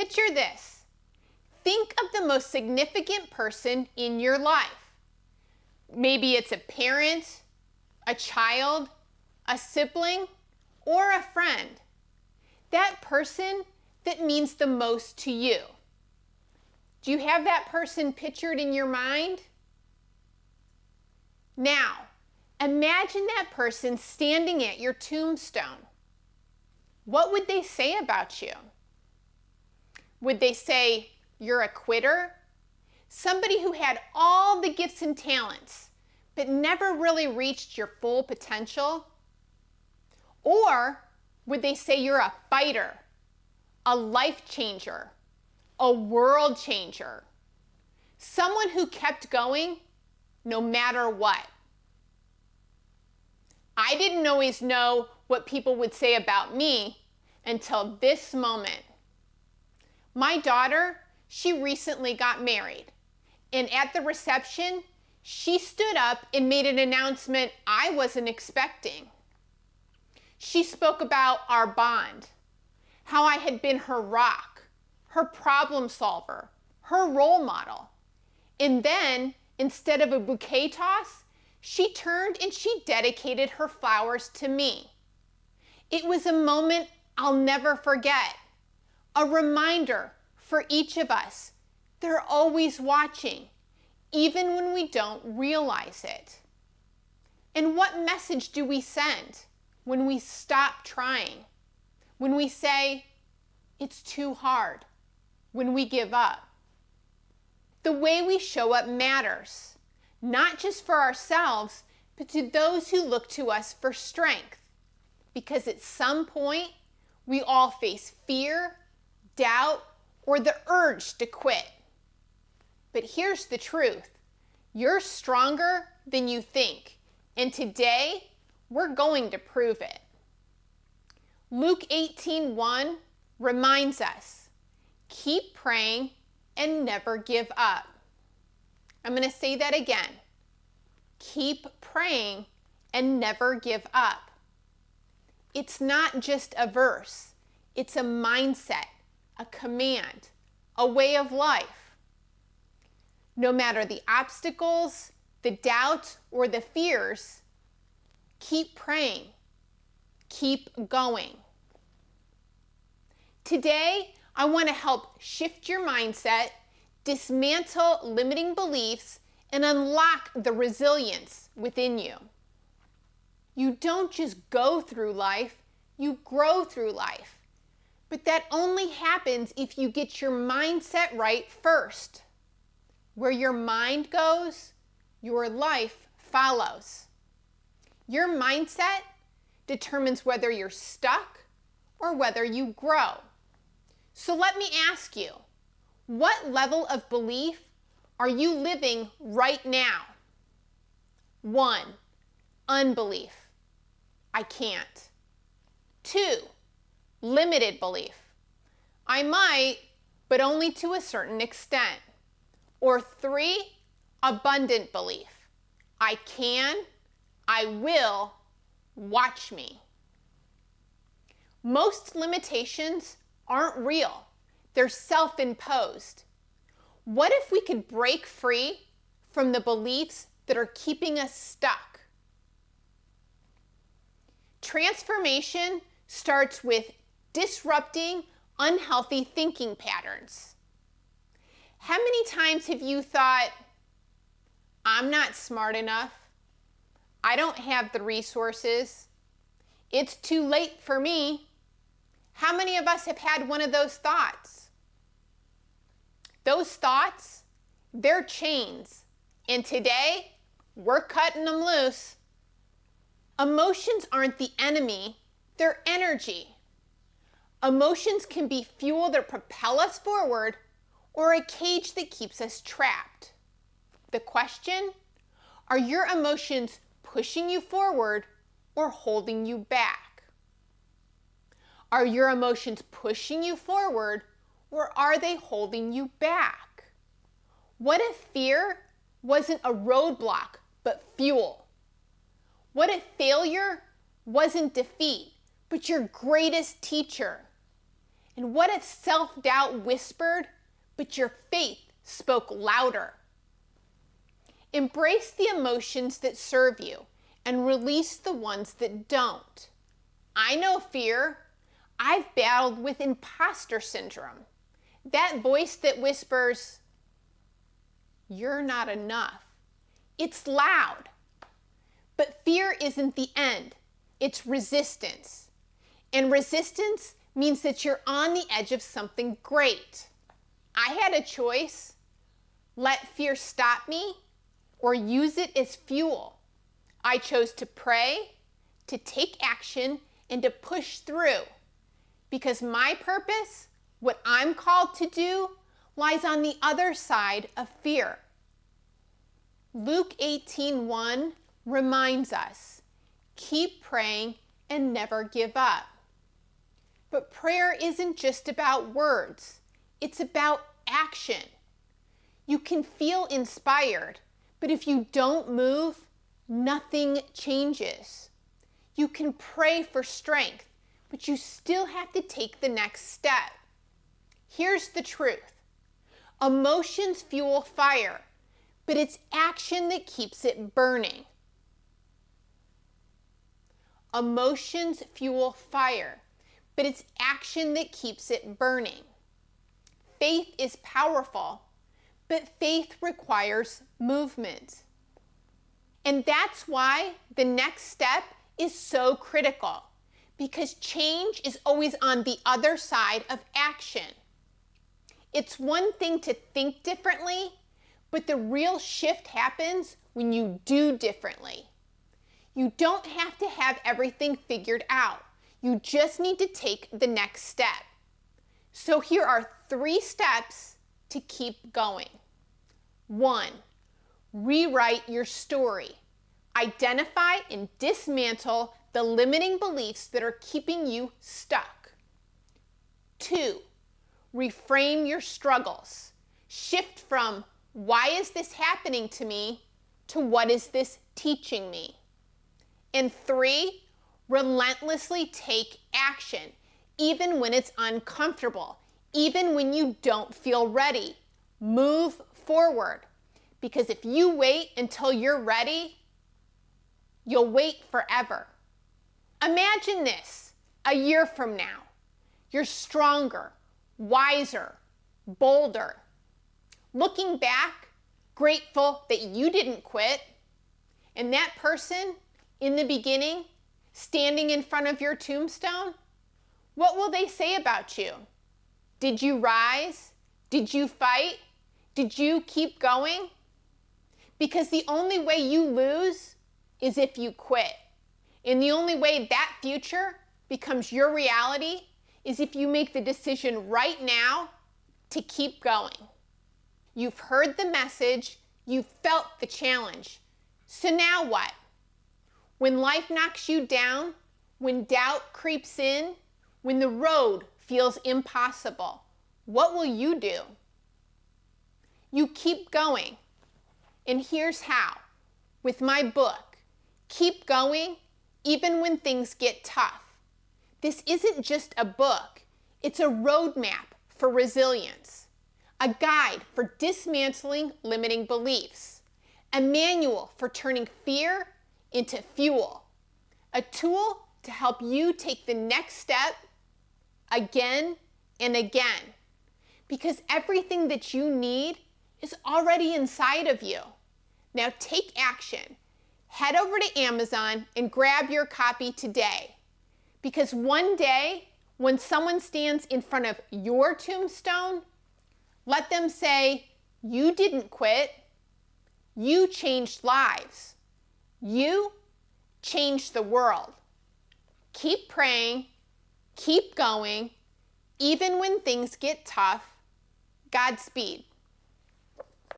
picture this. Think of the most significant person in your life. Maybe it's a parent, a child, a sibling, or a friend. That person that means the most to you. Do you have that person pictured in your mind? Now, imagine that person standing at your tombstone. What would they say about you? Would they say you're a quitter? Somebody who had all the gifts and talents, but never really reached your full potential? Or would they say you're a fighter, a life changer, a world changer, someone who kept going no matter what? I didn't always know what people would say about me until this moment. My daughter, she recently got married, and at the reception, she stood up and made an announcement I wasn't expecting. She spoke about our bond, how I had been her rock, her problem solver, her role model. And then, instead of a bouquet toss, she turned and she dedicated her flowers to me. It was a moment I'll never forget, a reminder for each of us. They're always watching, even when we don't realize it. And what message do we send when we stop trying? When we say, it's too hard? When we give up? The way we show up matters, not just for ourselves, but to those who look to us for strength. Because at some point, we all face fear, doubt, or the urge to quit. But here's the truth. You're stronger than you think. And today, we're going to prove it. Luke 18:1 reminds us, keep praying and never give up. I'm going to say that again. Keep praying and never give up. It's not just a verse. It's a mindset, a command, a way of life. No matter the obstacles, the doubts, or the fears, keep praying. Keep going. Today, I want to help shift your mindset, dismantle limiting beliefs, and unlock the resilience within you. You don't just go through life, you grow through life. But that only happens if you get your mindset right first. Where your mind goes, your life follows. Your mindset determines whether you're stuck or whether you grow. So let me ask you, what level of belief are you living right now? 1, unbelief. I can't. 2, limited belief. I might, but only to a certain extent. Or 3, abundant belief. I can, I will, watch me. Most limitations aren't real. They're self-imposed. What if we could break free from the beliefs that are keeping us stuck? Transformation starts with disrupting unhealthy thinking patterns. How many times have you thought, I'm not smart enough, I don't have the resources, it's too late for me? How many of us have had one of those thoughts? Those thoughts, they're chains, and today, we're cutting them loose. Emotions aren't the enemy, they're energy. Emotions can be fuel that propel us forward, or a cage that keeps us trapped. The question, are your emotions pushing you forward or holding you back? Are your emotions pushing you forward or are they holding you back? What if fear wasn't a roadblock but fuel? What if failure wasn't defeat but your greatest teacher? And what if self-doubt whispered, but your faith spoke louder? Embrace the emotions that serve you and release the ones that don't. I know fear. I've battled with imposter syndrome. That voice that whispers, "You're not enough." It's loud. But fear isn't the end. It's resistance. And resistance means that you're on the edge of something great. I had a choice: let fear stop me or use it as fuel. I chose to pray, to take action, and to push through, because my purpose, what I'm called to do, lies on the other side of fear. Luke 18:1 reminds us, keep praying and never give up. But prayer isn't just about words, it's about action. You can feel inspired, but if you don't move, nothing changes. You can pray for strength, but you still have to take the next step. Here's the truth. Emotions fuel fire, but it's action that keeps it burning. Emotions fuel fire, but it's action that keeps it burning. Faith is powerful, but faith requires movement. And that's why the next step is so critical, because change is always on the other side of action. It's one thing to think differently, but the real shift happens when you do differently. You don't have to have everything figured out. You just need to take the next step. So here are 3 steps to keep going. 1, rewrite your story. Identify and dismantle the limiting beliefs that are keeping you stuck. 2, reframe your struggles. Shift from, why is this happening to me, to what is this teaching me? And 3, relentlessly take action, even when it's uncomfortable, even when you don't feel ready. Move forward, because if you wait until you're ready, you'll wait forever. Imagine this, a year from now. You're stronger, wiser, bolder. Looking back, grateful that you didn't quit. And that person in the beginning, standing in front of your tombstone, what will they say about you? Did you rise? Did you fight? Did you keep going? Because the only way you lose is if you quit. And the only way that future becomes your reality is if you make the decision right now to keep going. You've heard the message, you've felt the challenge. So now what? When life knocks you down, when doubt creeps in, when the road feels impossible, what will you do? You keep going. And here's how. With my book, Keep Going, Even When Things Get Tough. This isn't just a book. It's a roadmap for resilience, a guide for dismantling limiting beliefs, a manual for turning fear into fuel, a tool to help you take the next step again and again, because everything that you need is already inside of you. Now take action. Head over to Amazon and grab your copy today, because one day when someone stands in front of your tombstone, let them say, you didn't quit, you changed lives. You changed the world. Keep praying, keep going, even when things get tough. Godspeed.